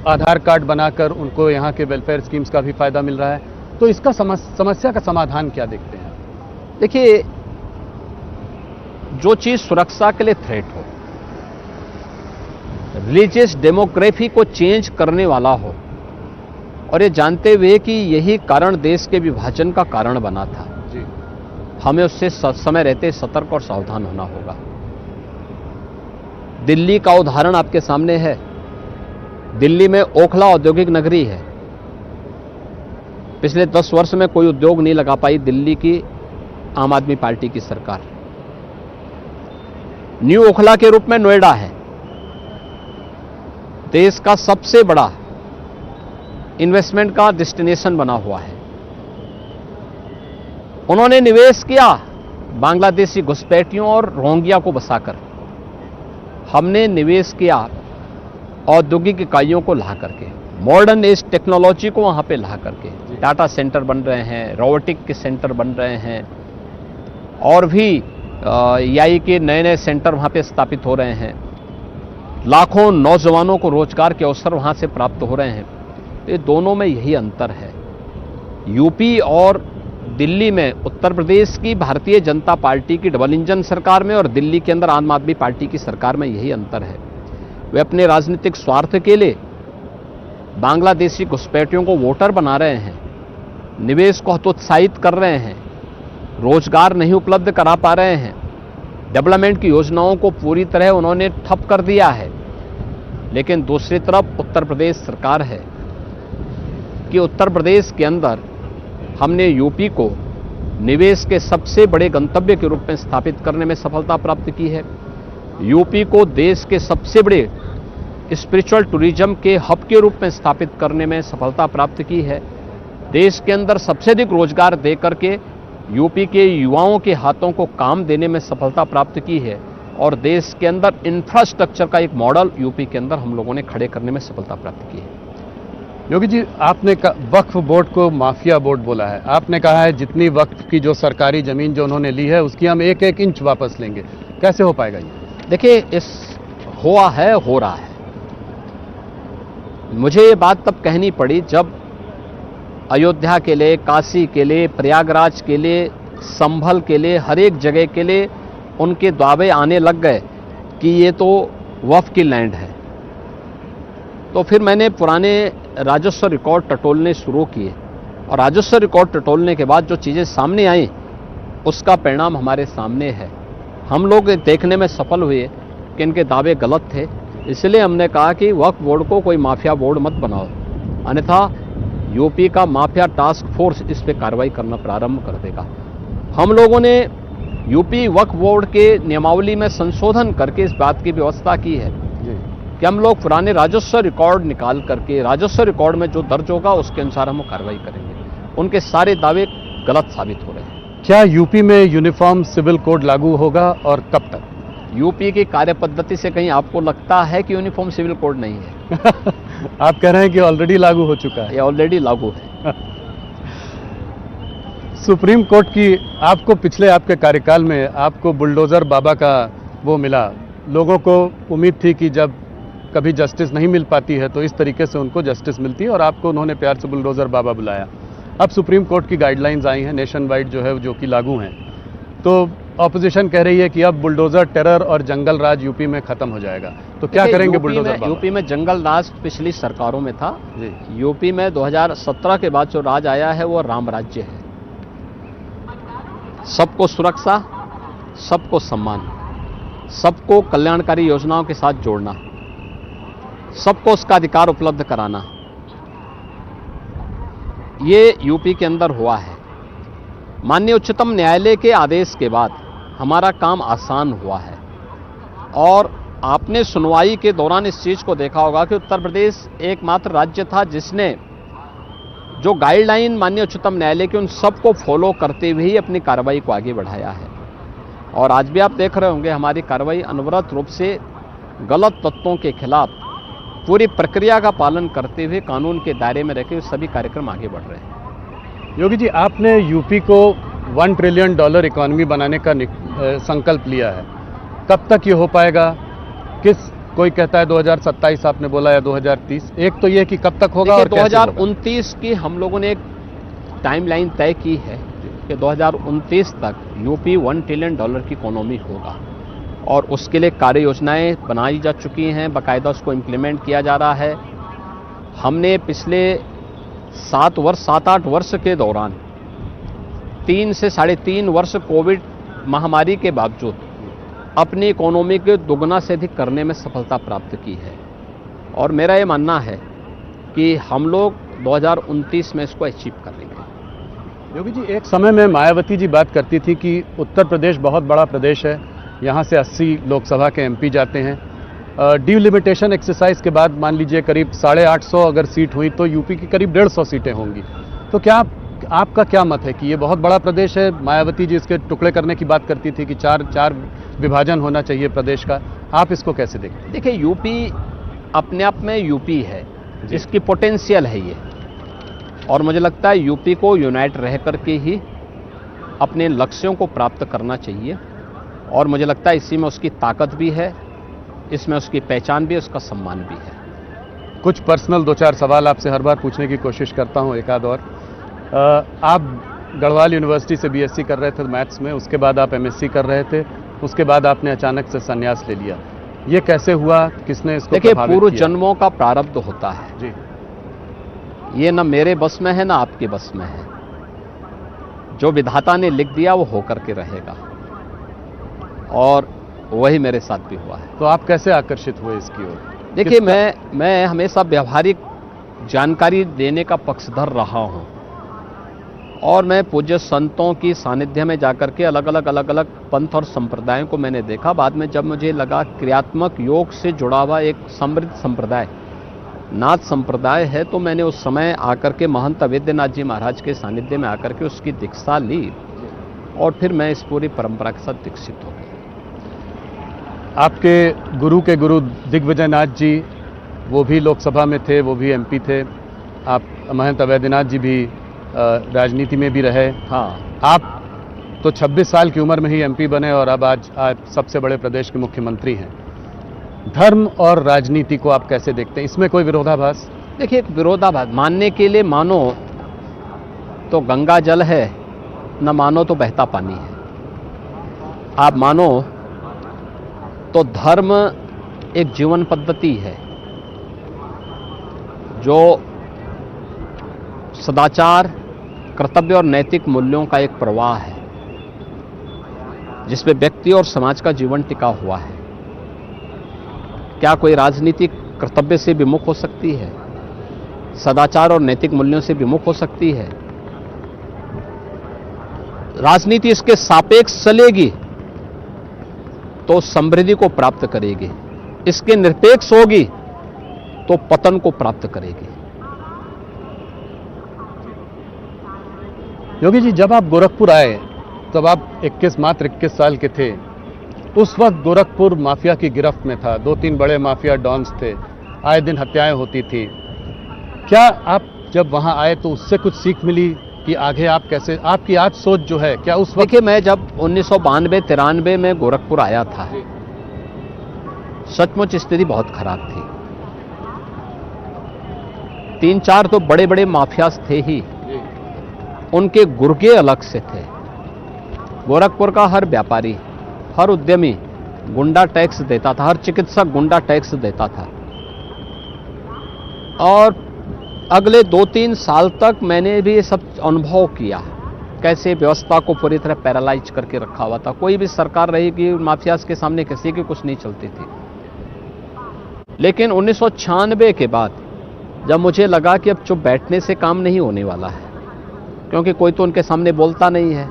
आधार card बनाकर उनको यहाँ के वेलफेयर स्कीम्स का भी फायदा मिल रहा है। तो इसका समस्या का समाधान क्या देखते हैं? देखिए, जो चीज सुरक्षा के लिए थ्रेट हो, रिलीजियस डेमोग्राफी को चेंज करने वाला हो, और ये जानते हुए कि यही कारण देश के विभाजन का कारण बना था जी। हमें उससे समय रहते सतर्क और सावधान होना होगा। दिल्ली का उदाहरण आपके सामने है। दिल्ली में ओखला औद्योगिक नगरी है। पिछले 10 वर्ष में कोई उद्योग नहीं लगा पाई दिल्ली की आम आदमी पार्टी की सरकार। न्यू ओखला के रूप में नोएडा है। देश का सबसे बड़ा इन्वेस्टमेंट का डेस्टिनेशन बना हुआ है। उन्होंने निवेश किया बांग्लादेशी घुसपैठियों और रोहिंग्या को बसाकर। हमने निवेश किया औद्योगिक इकाइयों को ला करके, मॉडर्न एज टेक्नोलॉजी को वहां पे ला करके। डाटा सेंटर बन रहे हैं, रोबोटिक के सेंटर बन रहे हैं, और भी एआई के नए नए सेंटर वहां पे स्थापित हो रहे हैं। लाखों नौजवानों को रोजगार के अवसर वहां से प्राप्त हो रहे हैं। तो ये दोनों में यही अंतर है। यूपी और दिल्ली में उत्तर प्रदेश की भारतीय जनता पार्टी की डबल इंजन सरकार में और दिल्ली के अंदर आम आदमी पार्टी की सरकार में यही अंतर है। वे अपने राजनीतिक स्वार्थ के लिए बांग्लादेशी घुसपैठियों को वोटर बना रहे हैं, निवेश को हतोत्साहित कर रहे हैं, रोजगार नहीं उपलब्ध करा पा रहे हैं, डेवलपमेंट की योजनाओं को पूरी तरह उन्होंने ठप कर दिया है। लेकिन दूसरी तरफ उत्तर प्रदेश सरकार है कि उत्तर प्रदेश के अंदर हमने यूपी को निवेश के सबसे बड़े गंतव्य के रूप में स्थापित करने में सफलता प्राप्त की है। यूपी को देश के सबसे बड़े स्पिरिचुअल टूरिज्म के हब के रूप में स्थापित करने में सफलता प्राप्त की है। देश के अंदर सबसे अधिक रोजगार दे करके यूपी के युवाओं के हाथों को काम देने में सफलता प्राप्त की है, और देश के अंदर इंफ्रास्ट्रक्चर का एक मॉडल यूपी के अंदर हम लोगों ने खड़े करने में सफलता प्राप्त की है। योगी जी, आपने वक्फ बोर्ड को माफिया बोर्ड बोला है। आपने कहा है जितनी वक्फ की जो सरकारी जमीन जो उन्होंने ली है उसकी हम एक एक इंच वापस लेंगे। कैसे हो पाएगा ये? देखिए, हो रहा है। मुझे ये बात तब कहनी पड़ी जब अयोध्या के लिए, काशी के लिए, प्रयागराज के लिए, संभल के लिए, हर एक जगह के लिए उनके दावे आने लग गए कि ये तो वक्फ की लैंड है। तो फिर मैंने पुराने राजस्व रिकॉर्ड टटोलने शुरू किए, और राजस्व रिकॉर्ड टटोलने के बाद जो चीज़ें सामने आई उसका परिणाम हमारे सामने है। हम लोग देखने में सफल हुए कि इनके दावे गलत थे। इसलिए हमने कहा कि वक्फ बोर्ड को कोई माफिया बोर्ड मत बनाओ, अन्यथा यूपी का माफिया टास्क फोर्स इस पे कार्रवाई करना प्रारंभ कर देगा। हम लोगों ने यूपी वक्फ बोर्ड के नियमावली में संशोधन करके इस बात की व्यवस्था की है कि हम लोग पुराने राजस्व रिकॉर्ड निकाल करके, राजस्व रिकॉर्ड में जो दर्ज होगा उसके अनुसार हम कार्रवाई करेंगे। उनके सारे दावे गलत साबित हो रहे हैं। क्या यूपी में यूनिफॉर्म सिविल कोड लागू होगा, और कब तक? यूपी की कार्य पद्धति से कहीं आपको लगता है कि यूनिफॉर्म सिविल कोड नहीं है? आप कह रहे हैं कि ऑलरेडी लागू हो चुका है। ये ऑलरेडी लागू है। सुप्रीम कोर्ट की आपको पिछले आपके कार्यकाल में आपको बुलडोजर बाबा का वो मिला। लोगों को उम्मीद थी कि जब कभी जस्टिस नहीं मिल पाती है तो इस तरीके से उनको जस्टिस मिलती है, और आपको उन्होंने प्यार से बुलडोजर बाबा बुलाया। अब सुप्रीम कोर्ट की गाइडलाइंस आई हैं नेशन वाइड जो है, जो कि लागू हैं। तो ऑपोजिशन कह रही है कि अब बुलडोजर टेरर और जंगल राज यूपी में खत्म हो जाएगा। तो क्या करेंगे बुलडोजर बाबा? यूपी में जंगल राज पिछली सरकारों में था जी। यूपी में 2017 के बाद जो राज आया है वो राम राज्य है। सबको सुरक्षा, सबको सम्मान, सबको कल्याणकारी योजनाओं के साथ जोड़ना, सबको उसका अधिकार उपलब्ध कराना, ये यूपी के अंदर हुआ है। माननीय उच्चतम न्यायालय के आदेश के बाद हमारा काम आसान हुआ है, और आपने सुनवाई के दौरान इस चीज को देखा होगा कि उत्तर प्रदेश एकमात्र राज्य था जिसने जो गाइडलाइन माननीय उच्चतम न्यायालय के उन सबको फॉलो करते हुए ही अपनी कार्रवाई को आगे बढ़ाया है। और आज भी आप देख रहे होंगे हमारी कार्रवाई अनवरत रूप से गलत तत्वों के खिलाफ पूरी प्रक्रिया का पालन करते हुए कानून के दायरे में रहकर सभी कार्यक्रम आगे बढ़ रहे हैं। योगी जी, आपने यूपी को $1 ट्रिलियन इकोनॉमी बनाने का संकल्प लिया है। कब तक ये हो पाएगा? कोई कहता है 2027 आपने बोला या 2030। एक तो ये कि कब तक होगा और देखिए, कैसे होगा? 2029 की हम लोगों ने एक टाइमलाइन तय की है कि 2029 तक यूपी $1 ट्रिलियन की इकोनॉमी होगा और उसके लिए कार्य योजनाएं बनाई जा चुकी हैं, बाकायदा उसको इम्प्लीमेंट किया जा रहा है। हमने पिछले 7-8 वर्ष के दौरान 3 से 3.5 वर्ष कोविड महामारी के बावजूद अपनी इकोनॉमी के दुगना से अधिक करने में सफलता प्राप्त की है और मेरा ये मानना है कि हम लोग 2029 में इसको अचीव कर लेंगे। योगी जी, एक समय में मायावती जी बात करती थी कि उत्तर प्रदेश बहुत बड़ा प्रदेश है, यहाँ से 80 लोकसभा के एमपी जाते हैं। डिलिमिटेशन एक्सरसाइज के बाद मान लीजिए करीब 850 अगर सीट हुई तो यूपी की करीब 150 सीटें होंगी। तो क्या आपका क्या मत है कि ये बहुत बड़ा प्रदेश है? मायावती जी इसके टुकड़े करने की बात करती थी कि चार विभाजन होना चाहिए प्रदेश का। आप इसको कैसे देखते हैं? देखिए, यूपी अपने आप में यूपी है, इसकी पोटेंशियल है ये, और मुझे लगता है यूपी को यूनाइट रह करके ही अपने लक्ष्यों को प्राप्त करना चाहिए और मुझे लगता है इसी में उसकी ताकत भी है, इसमें उसकी पहचान भी है, उसका सम्मान भी है। कुछ पर्सनल 2-4 सवाल आपसे हर बार पूछने की कोशिश करता हूं, एक आध और। आप गढ़वाल यूनिवर्सिटी से बीएससी कर रहे थे मैथ्स में, उसके बाद आप एमएससी कर रहे थे, उसके बाद आपने अचानक से संन्यास ले लिया। ये कैसे हुआ? किसने इसको देखिए, प्रभावित पूर्व किया? जन्मों का प्रारब्ध होता है जी। ये न मेरे बस में है ना आपके बस में है। जो विधाता ने लिख दिया वो होकर के रहेगा और वही मेरे साथ भी हुआ है। तो आप कैसे आकर्षित हुए इसकी ओर? देखिए, मैं हमेशा व्यवहारिक जानकारी देने का पक्षधर रहा हूं और मैं पूज्य संतों की सानिध्य में जाकर के अलग अलग पंथ और संप्रदायों को मैंने देखा। बाद में जब मुझे लगा क्रियात्मक योग से जुड़ा हुआ एक समृद्ध संप्रदाय नाथ संप्रदाय है, तो मैंने उस समय आकर के महंत अवेद्यनाथ जी महाराज के सानिध्य में आकर के उसकी दीक्षा ली और फिर मैं इस पूरी परंपरा के साथ दीक्षित हो गया। आपके गुरु के गुरु दिग्विजयनाथ जी, वो भी लोकसभा में थे, वो भी एमपी थे। आप महंत अवैधनाथ जी भी राजनीति में भी रहे। हाँ, आप तो 26 साल की उम्र में ही एमपी बने और अब आज सबसे बड़े प्रदेश के मुख्यमंत्री हैं। धर्म और राजनीति को आप कैसे देखते हैं? इसमें कोई विरोधाभास? देखिए, विरोधाभास मानने के लिए मानो तो गंगा जल है, न मानो तो बहता पानी है। आप मानो तो धर्म एक जीवन पद्धति है जो सदाचार, कर्तव्य और नैतिक मूल्यों का एक प्रवाह है जिसमें व्यक्ति और समाज का जीवन टिका हुआ है। क्या कोई राजनीति कर्तव्य से विमुख हो सकती है? सदाचार और नैतिक मूल्यों से विमुख हो सकती है? राजनीति इसके सापेक्ष चलेगी तो समृद्धि को प्राप्त करेगी, इसके निरपेक्ष होगी तो पतन को प्राप्त करेगी। योगी जी, जब आप गोरखपुर आए तब आप मात्र 21 साल के थे। उस वक्त गोरखपुर माफिया की गिरफ्त में था, 2-3 बड़े माफिया डॉन्स थे, आए दिन हत्याएं होती थी। क्या आप जब वहां आए तो उससे कुछ सीख मिली कि आगे आप कैसे, आपकी आज सोच जो है क्या उस वक्त? देखिए, मैं जब 1992-93 में गोरखपुर आया था, सचमुच स्थिति बहुत खराब थी। 3-4 तो बड़े बड़े माफियाज थे ही, उनके गुर्गे अलग से थे। गोरखपुर का हर व्यापारी, हर उद्यमी गुंडा टैक्स देता था, हर चिकित्सक गुंडा टैक्स देता था। और अगले 2-3 साल तक मैंने भी ये सब अनुभव किया, कैसे व्यवस्था को पूरी तरह पैरालाइज करके रखा हुआ था। कोई भी सरकार रहेगी, माफियाज के सामने किसी की कुछ नहीं चलती थी। लेकिन 1996 के बाद जब मुझे लगा कि अब चुप बैठने से काम नहीं होने वाला है, क्योंकि कोई तो उनके सामने बोलता नहीं है,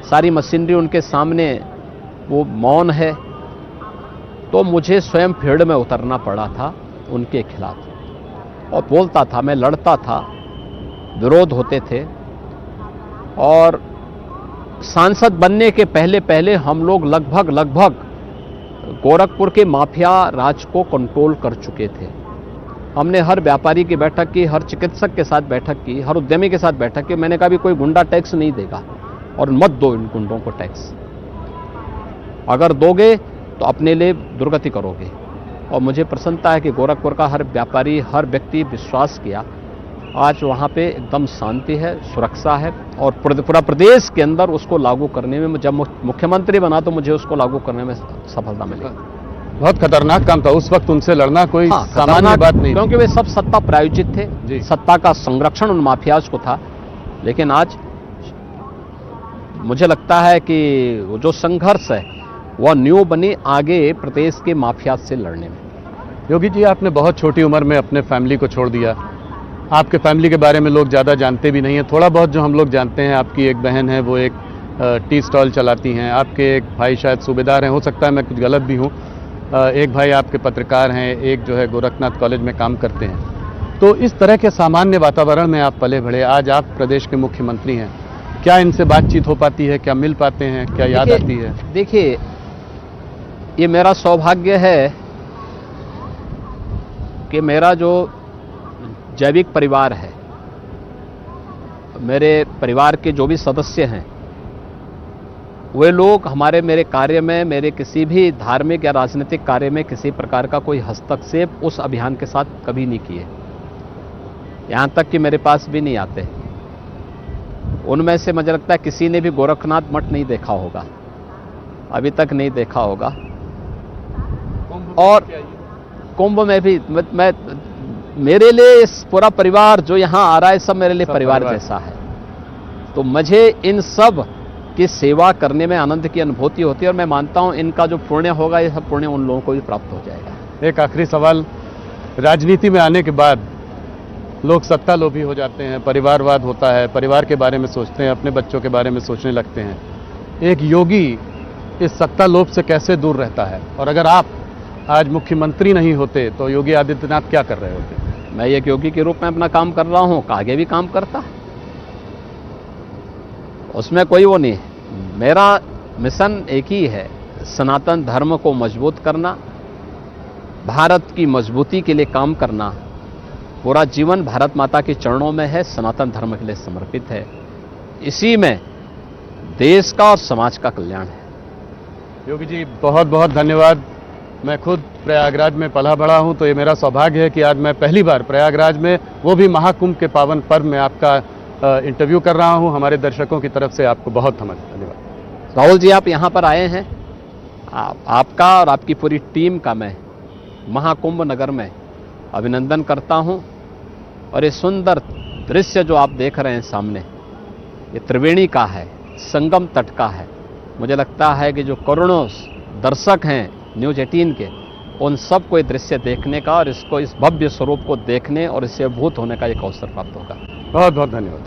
सारी मशीनरी उनके सामने वो मौन है, तो मुझे स्वयं फील्ड में उतरना पड़ा था उनके खिलाफ और बोलता था, मैं लड़ता था, विरोध होते थे। और सांसद बनने के पहले पहले हम लोग लगभग गोरखपुर के माफिया राज को कंट्रोल कर चुके थे। हमने हर व्यापारी की बैठक की, हर चिकित्सक के साथ बैठक की, हर उद्यमी के साथ बैठक की। मैंने कहा भी कोई गुंडा टैक्स नहीं देगा और मत दो इन गुंडों को टैक्स, अगर दोगे तो अपने लिए दुर्गति करोगे। और मुझे प्रसन्नता है कि गोरखपुर का हर व्यापारी, हर व्यक्ति विश्वास किया। आज वहाँ पे एकदम शांति है, सुरक्षा है और पूरा प्रदेश के अंदर उसको लागू करने में, जब मुख्यमंत्री बना तो मुझे उसको लागू करने में सफलता मिली। बहुत खतरनाक काम था उस वक्त, उनसे लड़ना कोई सामान्य खतरनाक बात नहीं, क्योंकि वे सब सत्ता प्रायोजित थे, जी। सत्ता का संरक्षण उन माफियाज को था। लेकिन आज मुझे लगता है कि वो जो संघर्ष है वह न्यू बनी आगे प्रदेश के माफियाज से लड़ने में। योगी जी, आपने बहुत छोटी उम्र में अपने फैमिली को छोड़ दिया। आपके फैमिली के बारे में लोग ज़्यादा जानते भी नहीं हैं। थोड़ा बहुत जो हम लोग जानते हैं, आपकी एक बहन है, वो एक टी स्टॉल चलाती हैं। आपके एक भाई शायद सूबेदार हैं, हो सकता है मैं कुछ गलत भी हूँ। एक भाई आपके पत्रकार हैं, एक जो है गोरखनाथ कॉलेज में काम करते हैं। तो इस तरह के सामान्य वातावरण में आप पले बढ़े, आज आप प्रदेश के मुख्यमंत्री हैं। क्या इनसे बातचीत हो पाती है? क्या मिल पाते हैं? क्या याद आती है? देखिए, ये मेरा सौभाग्य है कि मेरा जो जैविक परिवार है, मेरे परिवार के जो भी सदस्य हैं, वे लोग मेरे कार्य में, मेरे किसी भी धार्मिक या राजनीतिक कार्य में किसी प्रकार का कोई हस्तक्षेप उस अभियान के साथ कभी नहीं किए। यहाँ तक कि मेरे पास भी नहीं आते। उनमें से मुझे लगता है किसी ने भी गोरखनाथ मठ नहीं देखा होगा, अभी तक नहीं देखा होगा। और कुंभ में भी मैं मेरे लिए इस पूरा परिवार जो यहाँ आ रहा है, सब मेरे लिए परिवार जैसा है। तो मुझे इन सब की सेवा करने में आनंद की अनुभूति होती है और मैं मानता हूं इनका जो पुण्य होगा, ये सब पुण्य उन लोगों को भी प्राप्त हो जाएगा। एक आखिरी सवाल, राजनीति में आने के बाद लोग सत्ता लोभी हो जाते हैं, परिवारवाद होता है, परिवार के बारे में सोचते हैं, अपने बच्चों के बारे में सोचने लगते हैं। एक योगी इस सत्ता लोभ से कैसे दूर रहता है? और अगर आप आज मुख्यमंत्री नहीं होते तो योगी आदित्यनाथ क्या कर रहे होते? मैं एक योगी के रूप में अपना काम कर रहा हूं, आगे भी काम करता, उसमें कोई वो नहीं। मेरा मिशन एक ही है, सनातन धर्म को मजबूत करना, भारत की मजबूती के लिए काम करना। पूरा जीवन भारत माता के चरणों में है, सनातन धर्म के लिए समर्पित है। इसी में देश का और समाज का कल्याण है। योगी जी, बहुत बहुत धन्यवाद। मैं खुद प्रयागराज में पला बड़ा हूं, तो ये मेरा सौभाग्य है कि आज मैं पहली बार प्रयागराज में, वो भी महाकुंभ के पावन पर्व में, आपका इंटरव्यू कर रहा हूं। हमारे दर्शकों की तरफ से आपको बहुत धन्यवाद। राहुल जी, आप यहाँ पर आए हैं, आपका और आपकी पूरी टीम का मैं महाकुंभ नगर में अभिनंदन करता हूं। और ये सुंदर दृश्य जो आप देख रहे हैं सामने, ये त्रिवेणी का है, संगम तट का है। मुझे लगता है कि जो करोड़ों दर्शक हैं न्यूज़ 18 के, उन सबको ये दृश्य देखने का और इस भव्य स्वरूप को देखने और इससे अभिभूत होने का एक अवसर प्राप्त होगा। बहुत बहुत धन्यवाद।